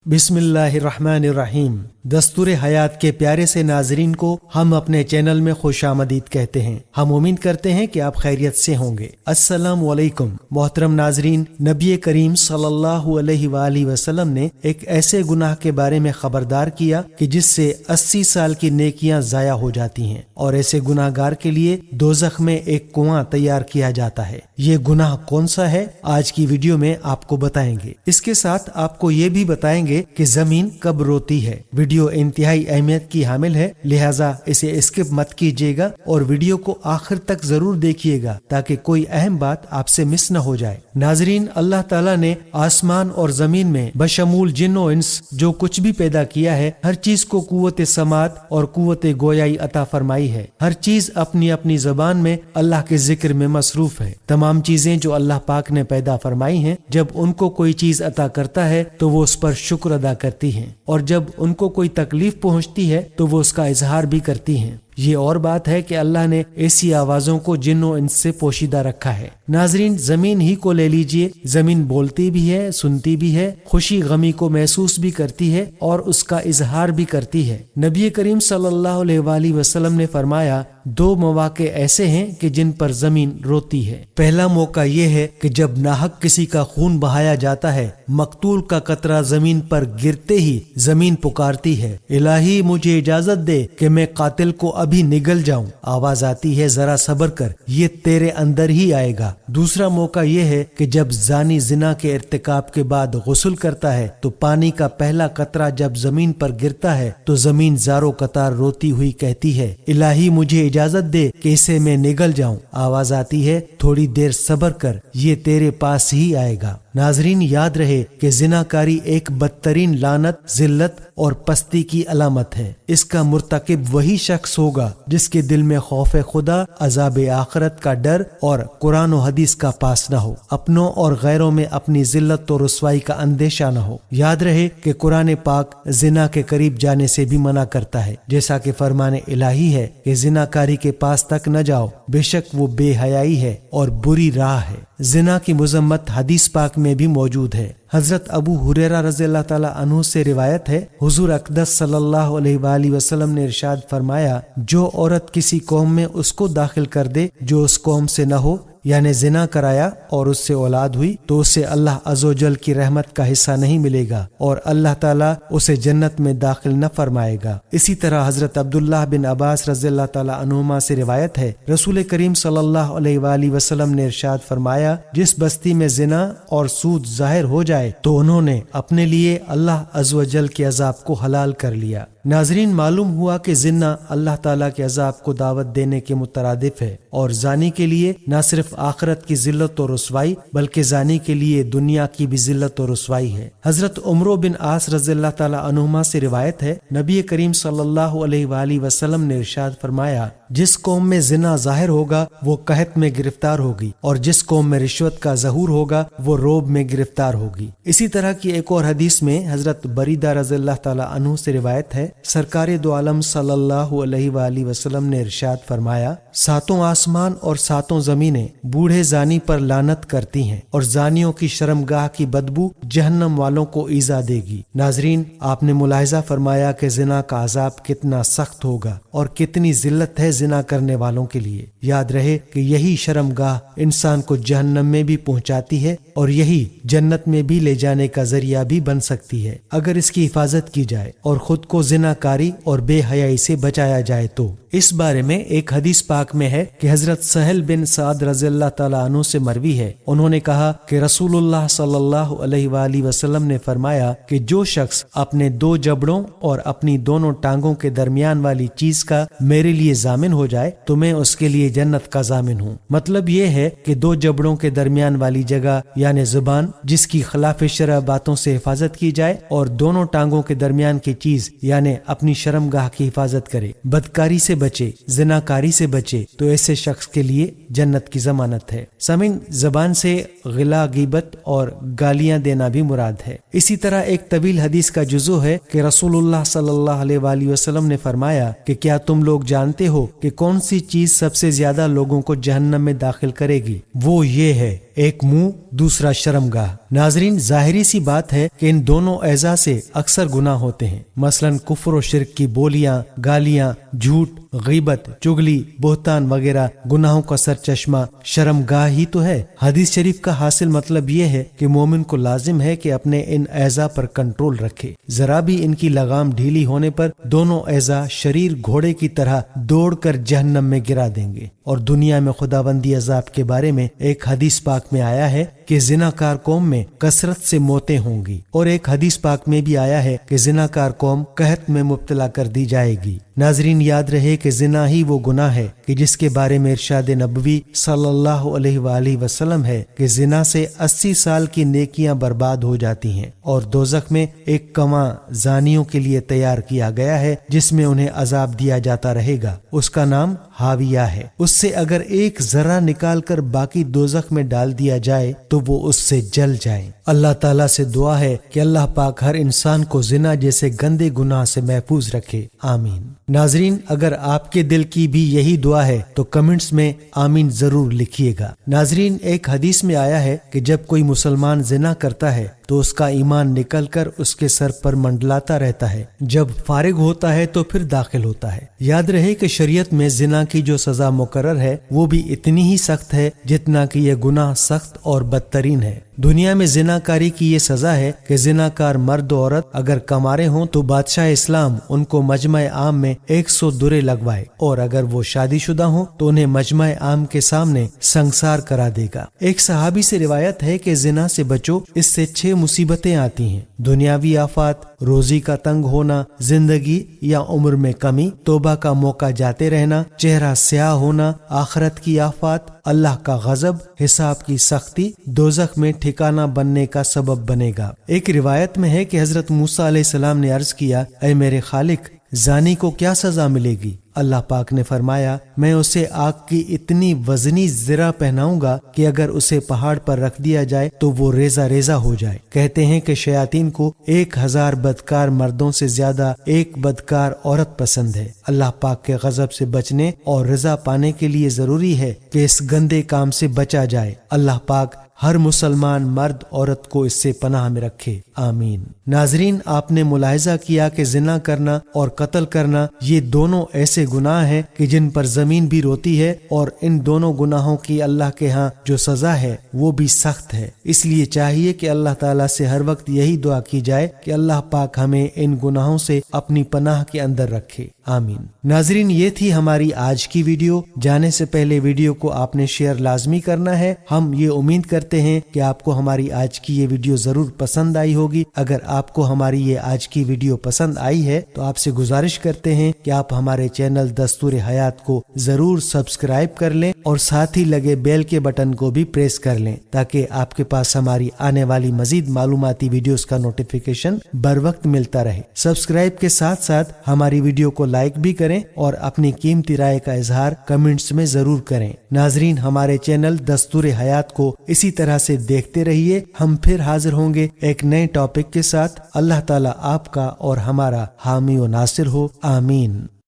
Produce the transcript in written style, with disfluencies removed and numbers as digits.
बिस्मिल्लाहिर्रहमानिर्रहीम। दस्तूर हयात के प्यारे से नाजरीन को हम अपने चैनल में खुश आमदीद कहते हैं। हम उम्मीद करते हैं कि आप खैरियत से होंगे। अस्सलामु अलैकुम। मोहतरम नाजरीन, नबी करीम सल्लल्लाहु अलैहि वसल्लम ने एक ऐसे गुनाह के बारे में खबरदार किया कि जिससे 80 साल की नेकियां जाया हो जाती हैं और ऐसे गुनाहगार के लिए दोज़ख में एक कुआं तैयार किया जाता है। ये गुनाह कौन सा है, आज की वीडियो में आपको बताएंगे। इसके साथ आपको ये भी बताएंगे कि जमीन कब रोती है। वीडियो इंतहाई अहमियत की हामिल है, लिहाजा इसे स्किप मत कीजिएगा और वीडियो को आखिर तक जरूर देखिएगा ताकि कोई अहम बात आपसे मिस न हो जाए। नाजरीन, अल्लाह ताला ने आसमान और जमीन में बशमूल जिन और इंस जो कुछ भी पैदा किया है, हर चीज को कुव्वत समात और कुव्वत गोयाई अता फरमाई है। हर चीज अपनी अपनी जबान में अल्लाह के जिक्र में मसरूफ है। तमाम चीजें जो अल्लाह पाक ने पैदा फरमाई हैं, जब उनको कोई चीज अता करता है तो वो उस पर शुक्र अदा करती हैं, और जब उनको कोई तकलीफ पहुंचती है तो वो उसका इजहार भी करती हैं। ये और बात है कि अल्लाह ने ऐसी आवाजों को जिन्नों इनसे पोशीदा रखा है। नाजरीन, जमीन ही को ले लीजिए। जमीन बोलती भी है, सुनती भी है, खुशी गमी को महसूस भी करती है और उसका इजहार भी करती है। नबी करीम सल्लल्लाहु अलैहि वसल्लम ने फरमाया, दो मौके ऐसे हैं कि जिन पर जमीन रोती है। पहला मौका ये है कि जब नाहक किसी का खून बहाया जाता है, मकतूल का कतरा जमीन पर गिरते ही जमीन पुकारती है, इलाही मुझे इजाजत दे कि मैं कातिल को अभी निगल जाऊं। आवाज आती है, जरा सब्र कर, ये तेरे अंदर ही आएगा। दूसरा मौका ये है कि जब जानी जिना के इर्तिकाब के बाद गुस्ल करता है तो पानी का पहला कतरा जब जमीन पर गिरता है तो जमीन जारो कतार रोती हुई कहती है, इलाही मुझे इजाजत दे कि इसे मैं निगल जाऊं। आवाज आती है, थोड़ी देर सब्र कर, ये तेरे पास ही आएगा। नाजरीन, याद रहे कि जिनाकारी एक बदतरीन लानत, जिल्लत और पस्ती की अलामत है। इसका मुर्तकिब वही शख्स होगा जिसके दिल में खौफ खुदा, अजाब आखिरत का डर और कुरान और हदीस का पास न हो, अपनों और गैरों में अपनी जिल्लत और रुसवाई का अंदेशा न हो। याद रहे कि कुरान पाक जिना के करीब जाने से भी मना करता है, जैसा कि फरमाने इलाही है कि जिनाकारी के पास तक न जाओ, बेशक वो बेहयाई है और बुरी राह है। जिना की मुजम्मत हदीस पाक में भी मौजूद है। हजरत अबू हुरैरा रज़ियल्लाहु ताला अन्हु से रिवायत है, हुजूर अक़दस सल्लल्लाहु अलैहि वसल्लम ने इरशाद फरमाया, जो औरत किसी कौम में उसको दाखिल कर दे जो उस कौम से न हो, यानी जिना कराया और उससे औलाद हुई, तो उसे अल्लाह अज़्ज़वजल की रहमत का हिस्सा नहीं मिलेगा और अल्लाह ताला उसे जन्नत में दाखिल न फरमाएगा। इसी तरह हजरत अब्दुल्लाह बिन अब्बास रज़ियल्लाहु ताला अन्हुमा से रिवायत है, रसूल करीम सल्लल्लाहु अलैहि वसल्लम ने इरशाद फरमाया, जिस बस्ती में जिना और सूद जाहिर हो जाए तो उन्होंने अपने लिए अल्लाह अज़्ज़वजल के अजाब को हलाल कर लिया। नाजरीन, मालूम हुआ कि जिन्ना अल्लाह ताला के अजाब को दावत देने के मुतरादिफ है और जानी के लिए न सिर्फ आखिरत की जिल्लत और रुसवाई बल्कि जानी के लिए दुनिया की भी जिल्लत और रुसवाई है। हजरत उमर बिन आस रज़ियल्लाहु ताला अन्हुमा से रिवायत है, नबी करीम सल्लल्लाहु अलैहि वसल्लम ने इरशाद फरमाया, जिस कौम में जिना जाहिर होगा वो कहत में गिरफ्तार होगी और जिस कौम में रिश्वत का ज़हूर होगा वो रोब में गिरफ्तार होगी। इसी तरह की एक और हदीस में हजरत बरीदा रज़ियल्लाहु ताला अन्हु से रिवायत है, सरकारे दो आलम सल्लल्लाहु अलैहि वसल्लम ने इरशाद फरमाया, सातों आसमान और सातों जमीनें बूढ़े जानी पर लानत करती हैं और जानियों की शर्मगाह की बदबू जहन्नम वालों को ईजा देगी। नाजरीन, आपने मुलाहिजा फरमाया कि जिना का अजाब कितना सख्त होगा और कितनी जिल्लत है जिना करने वालों के लिए। याद रहे कि यही शर्मगाह इंसान को जहन्नम में भी पहुंचाती है और यही जन्नत में भी ले जाने का जरिया भी बन सकती है अगर इसकी हिफाजत की जाए और खुद को जिनाकारी और बेहयाई से बचाया जाए तो। इस बारे में एक हदीस पाक में है कि हजरत सहल बिन साद रज़ियल्लाहु ताला अन्हु से मरवी है, उन्होंने कहा कि रसूलुल्लाह सल्लल्लाहु अलैहि वसल्लम ने फरमाया कि जो शख्स अपने दो जबड़ों और अपनी दोनों टांगों के दरमियान वाली चीज का मेरे लिए जामिन हो जाए तो मैं उसके लिए जन्नत का जामिन हूँ। मतलब ये है कि दो जबड़ों के दरमियान वाली जगह यानी जुबान जिसकी खिलाफ शरअ बातों से हिफाजत की जाए और दोनों टांगों के दरमियान की चीज यानी अपनी शर्मगाह की हिफाजत करे, बदकारी से बचे, जिनाकारी से बचे, तो ऐसे शख्स के लिए जन्नत की जमानत है। समीन, जबान से गिला, गीबत और गालियां देना भी मुराद है। इसी तरह एक तवील हदीस का जुज़ो है कि रसूलुल्लाह सल्लल्लाहु अलैहि वसल्लम ने फरमाया कि क्या तुम लोग जानते हो कि कौन सी चीज सबसे ज्यादा लोगों को जहन्नम में दाखिल करेगी? वो ये है ایک मुंह दूसरा शर्मगाह। नाजरीन, जाहिरी सी बात है कि इन दोनों एजा से अक्सर गुनाह होते हैं। मसलन कुफ्र और शिर्क की बोलियां, गालियां, झूठ, गीबत, चुगली, बोहतान वगैरह गुनाहों का सर चश्मा शर्मगाह ही तो है। हदीस शरीफ का हासिल मतलब ये है कि मोमिन को लाजिम है कि अपने इन एजा पर कंट्रोल रखे। जरा भी इनकी लगाम ढीली होने पर दोनों एजा शरीर घोड़े की तरह दौड़कर जहन्नम में गिरा देंगे। और दुनिया में खुदाबंदी अजाब के बारे में एक हदीस पाक में आया है कि जिनाकार कौम में कसरत से मौतें होंगी, और एक हदीस पाक में भी आया है कि जिनाकार कौम कहत में मुब्तला कर दी जाएगी। नाजरीन, याद रहे कि जिना ही वो गुनाह है कि जिसके बारे में इरशाद नबवी सल्लल्लाहु अलैहि वसल्लम है कि जिना से 80 साल की नेकियां बर्बाद हो जाती हैं, और दोजख में एक कमा जानियों के लिए तैयार किया गया है जिसमें उन्हें अजाब दिया जाता रहेगा। उसका नाम हाविया है। उससे अगर एक जरा निकाल कर बाकी दोजख में डाल दिया जाए तो वो उससे जल जाए। अल्लाह ताला से दुआ है कि अल्लाह पाक हर इंसान को जिना जैसे गंदे गुनाह से महफूज रखे। आमीन। नाजरीन, अगर आपके दिल की भी यही दुआ है तो कमेंट्स में आमीन जरूर लिखिएगा। नाजरीन, एक हदीस में आया है कि जब कोई मुसलमान जिना करता है तो उसका ईमान निकलकर उसके सर पर मंडलाता रहता है, जब फारिग होता है तो फिर दाखिल होता है। याद रहे कि शरीयत में जिना की जो सजा मुकर्रर है वो भी इतनी ही सख्त है जितना कि यह गुनाह सख्त और बदतरीन है। दुनिया में जिनाकारी की ये सजा है कि जिनाकार मर्द औरत अगर कमारे हों तो बादशाह इस्लाम उनको मजमा आम में 100 दुरे लगवाए, और अगर वो शादीशुदा हों तो उन्हें मजमा आम के सामने संसार करा देगा। एक सहाबी से रिवायत है कि जिना से बचो, इससे 6 मुसीबतें आती हैं। दुनियावी आफात, रोजी का तंग होना, जिंदगी या उम्र में कमी, तौबा का मौका जाते रहना, चेहरा स्याह होना, आखिरत की आफात, अल्लाह का गजब, हिसाब की सख्ती, दोजख में ठिकाना बनने का सबब बनेगा। एक रिवायत में है कि हजरत मूसा अलैहिस्सलाम ने अर्ज किया, ऐ मेरे खालिक, जानी को क्या सजा मिलेगी? अल्लाह पाक ने फरमाया, मैं उसे आग की इतनी वजनी ज़रा पहनाऊंगा कि अगर उसे पहाड़ पर रख दिया जाए तो वो रेजा रेजा हो जाए। कहते हैं कि शयातीन को 1000 बदकार मर्दों से ज्यादा एक बदकार औरत पसंद है। अल्लाह पाक के गजब से बचने और रजा पाने के लिए जरूरी है कि इस गंदे काम से बचा जाए। अल्लाह पाक हर मुसलमान मर्द औरत को इससे पनाह में रखे। आमीन। नाजरीन, आपने मुलाहिजा किया कि जिना करना और कत्ल करना ये दोनों ऐसे गुनाह हैं कि जिन पर जमीन भी रोती है, और इन दोनों गुनाहों की अल्लाह के यहाँ जो सजा है वो भी सख्त है। इसलिए चाहिए कि अल्लाह ताला से हर वक्त यही दुआ की जाए कि अल्लाह पाक हमें इन गुनाहों से अपनी पनाह के अंदर रखे। आमीन। नाजरीन, ये थी हमारी आज की वीडियो। जाने से पहले वीडियो को आपने शेयर लाजमी करना है। हम ये उम्मीद करते हैं कि आपको हमारी आज की ये वीडियो जरूर पसंद आई होगी। अगर आपको हमारी ये आज की वीडियो पसंद आई है तो आपसे गुजारिश करते हैं कि आप हमारे चैनल दस्तूर हयात को जरूर सब्सक्राइब कर लें और साथ ही लगे बेल के बटन को भी प्रेस कर लें, ताकि आपके पास हमारी आने वाली मजीद मालूमाती वीडियोस का नोटिफिकेशन बर वक्त मिलता रहे। सब्सक्राइब के साथ साथ हमारी वीडियो को लाइक भी करें और अपनी कीमती राय का इजहार कमेंट्स में जरूर करें। नाजरीन, हमारे चैनल दस्तूर हयात को इसी तरह से देखते रहिए। हम फिर हाजिर होंगे एक नए टॉपिक के साथ। अल्लाह ताला आपका और हमारा हामी व नासिर हो। आमीन।